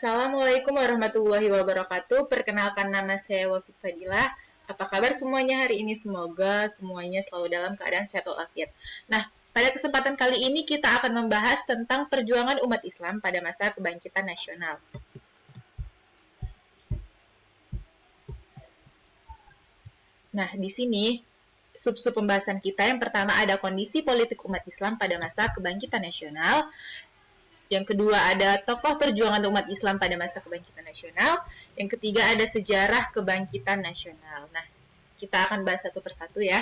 Assalamualaikum warahmatullahi wabarakatuh. Perkenalkan, nama saya Wafi Fadila. Apa kabar semuanya hari ini? Semoga semuanya selalu dalam keadaan sehat walafiat. Nah, pada kesempatan kali ini kita akan membahas tentang perjuangan umat Islam pada masa kebangkitan nasional. Nah, di sini sub-sub pembahasan kita yang pertama ada kondisi politik umat Islam pada masa kebangkitan nasional. Yang kedua ada tokoh perjuangan umat Islam pada masa kebangkitan nasional. Yang ketiga ada sejarah kebangkitan nasional. Nah, kita akan bahas satu persatu ya.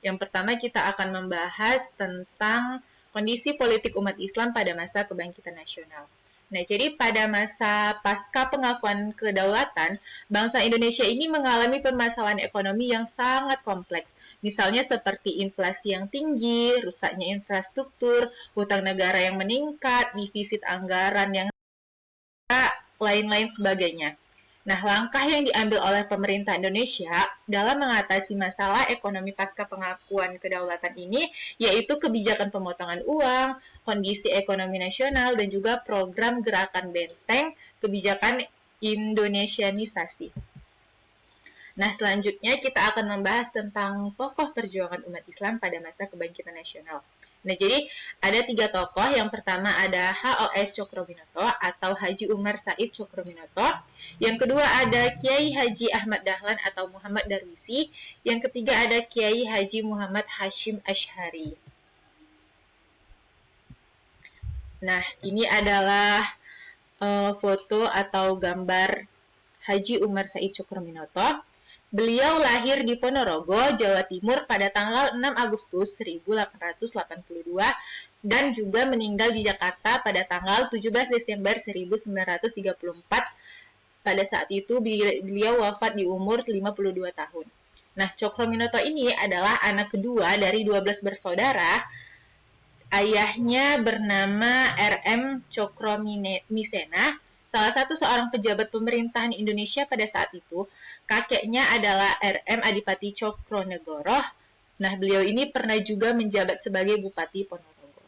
Yang pertama kita akan membahas tentang kondisi politik umat Islam pada masa kebangkitan nasional. Nah, jadi pada masa pasca pengakuan kedaulatan, bangsa Indonesia ini mengalami permasalahan ekonomi yang sangat kompleks. Misalnya seperti inflasi yang tinggi, rusaknya infrastruktur, hutang negara yang meningkat, defisit anggaran yang lain-lain sebagainya. Nah, langkah yang diambil oleh pemerintah Indonesia dalam mengatasi masalah ekonomi pasca pengakuan kedaulatan ini yaitu kebijakan pemotongan uang, kondisi ekonomi nasional, dan juga program gerakan benteng kebijakan Indonesianisasi. Nah, selanjutnya kita akan membahas tentang tokoh perjuangan umat Islam pada masa kebangkitan nasional. Nah, jadi ada 3 tokoh. Yang pertama ada HOS Cokroaminoto atau Haji Umar Said Cokroaminoto. Yang kedua ada Kiai Haji Ahmad Dahlan atau Muhammad Darwisi. Yang ketiga ada Kiai Haji Muhammad Hashim Asy'ari. Nah, ini adalah foto atau gambar Haji Umar Said Cokroaminoto. Beliau lahir di Ponorogo, Jawa Timur pada tanggal 6 Agustus 1882 dan juga meninggal di Jakarta pada tanggal 17 Desember 1934. Pada saat itu beliau wafat di umur 52 tahun. Nah, Cokroaminoto ini adalah anak kedua dari 12 bersaudara. Ayahnya bernama R.M. Cokromisena, salah satu seorang pejabat pemerintahan Indonesia pada saat itu. Kakeknya adalah R.M. Adipati Cokronegoro. Nah, beliau ini pernah juga menjabat sebagai Bupati Ponorogo.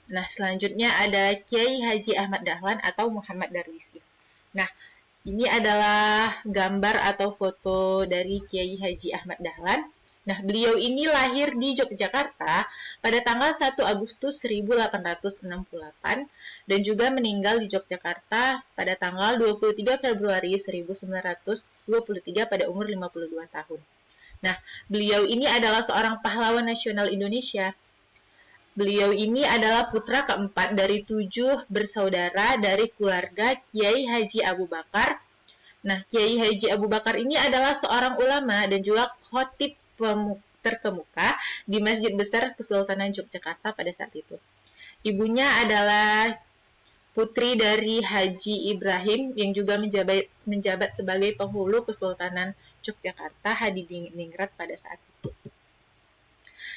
Nah, selanjutnya ada Kiai Haji Ahmad Dahlan atau Muhammad Darwisi. Nah, ini adalah gambar atau foto dari Kiai Haji Ahmad Dahlan. Nah, beliau ini lahir di Yogyakarta pada tanggal 1 Agustus 1868 dan juga meninggal di Yogyakarta pada tanggal 23 Februari 1923 pada umur 52 tahun. Nah, beliau ini adalah seorang pahlawan nasional Indonesia. Beliau ini adalah putra keempat dari 7 bersaudara dari keluarga Kiai Haji Abu Bakar. Nah, Kiai Haji Abu Bakar ini adalah seorang ulama dan juga khotib terkemuka di Masjid Besar Kesultanan Yogyakarta pada saat itu. Ibunya adalah putri dari Haji Ibrahim yang juga menjabat sebagai penghulu Kesultanan Yogyakarta Hadiningrat pada saat itu.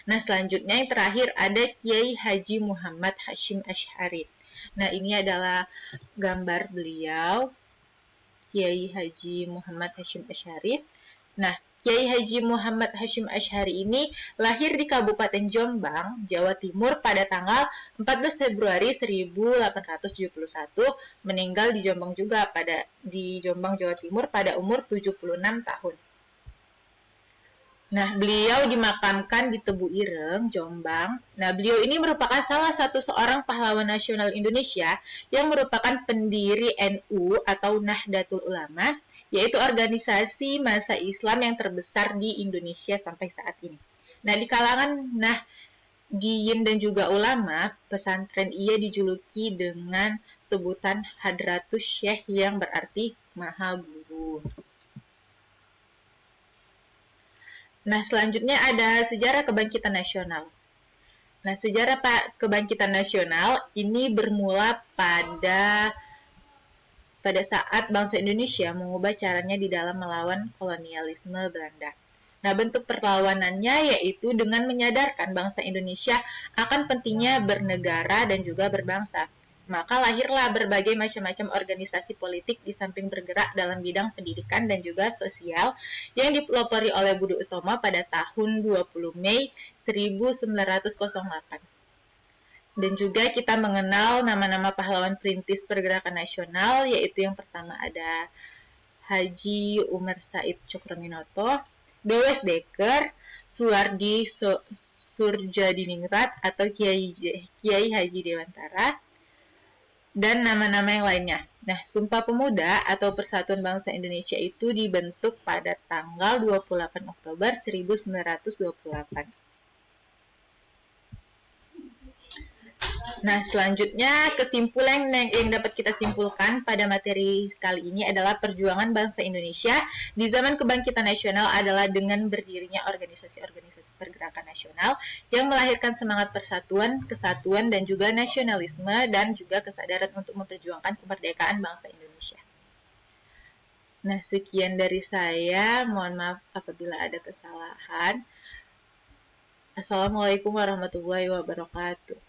Nah, selanjutnya yang terakhir ada Kiai Haji Muhammad Hashim Asy'ari. Nah, ini adalah gambar beliau, Kiai Haji Muhammad Hashim Asy'ari. Nah, Kiai Haji Muhammad Hashim Asy'ari ini lahir di Kabupaten Jombang, Jawa Timur pada tanggal 14 Februari 1871, meninggal di Jombang juga di Jombang, Jawa Timur pada umur 76 tahun. Nah, beliau dimakamkan di Tebu Ireng, Jombang. Nah, beliau ini merupakan salah satu seorang pahlawan nasional Indonesia yang merupakan pendiri NU atau Nahdlatul Ulama, yaitu organisasi massa Islam yang terbesar di Indonesia sampai saat ini. Nah, di kalangan Nahdiyin dan juga ulama, pesantren ia dijuluki dengan sebutan Hadratus Syekh yang berarti Maha Guru. Nah, selanjutnya ada sejarah kebangkitan nasional. Nah, sejarah kebangkitan nasional ini bermula pada saat bangsa Indonesia mengubah caranya di dalam melawan kolonialisme Belanda. Nah, bentuk perlawanannya yaitu dengan menyadarkan bangsa Indonesia akan pentingnya bernegara dan juga berbangsa. Maka lahirlah berbagai macam-macam organisasi politik di samping bergerak dalam bidang pendidikan dan juga sosial yang dipelopori oleh Budi Utomo pada tahun 20 Mei 1908. Dan juga kita mengenal nama-nama pahlawan perintis pergerakan nasional, yaitu yang pertama ada Haji Umar Said Cokroaminoto, Dowes Dekker, Suwardi Surjadiningrat atau Kiai Haji Dewantara, dan nama-nama yang lainnya. Nah, Sumpah Pemuda atau Persatuan Bangsa Indonesia itu dibentuk pada tanggal 28 Oktober 1928. Nah, selanjutnya kesimpulan yang dapat kita simpulkan pada materi kali ini adalah perjuangan bangsa Indonesia di zaman kebangkitan nasional adalah dengan berdirinya organisasi-organisasi pergerakan nasional yang melahirkan semangat persatuan, kesatuan, dan juga nasionalisme dan juga kesadaran untuk memperjuangkan kemerdekaan bangsa Indonesia. Nah, sekian dari saya. Mohon maaf apabila ada kesalahan. Assalamualaikum warahmatullahi wabarakatuh.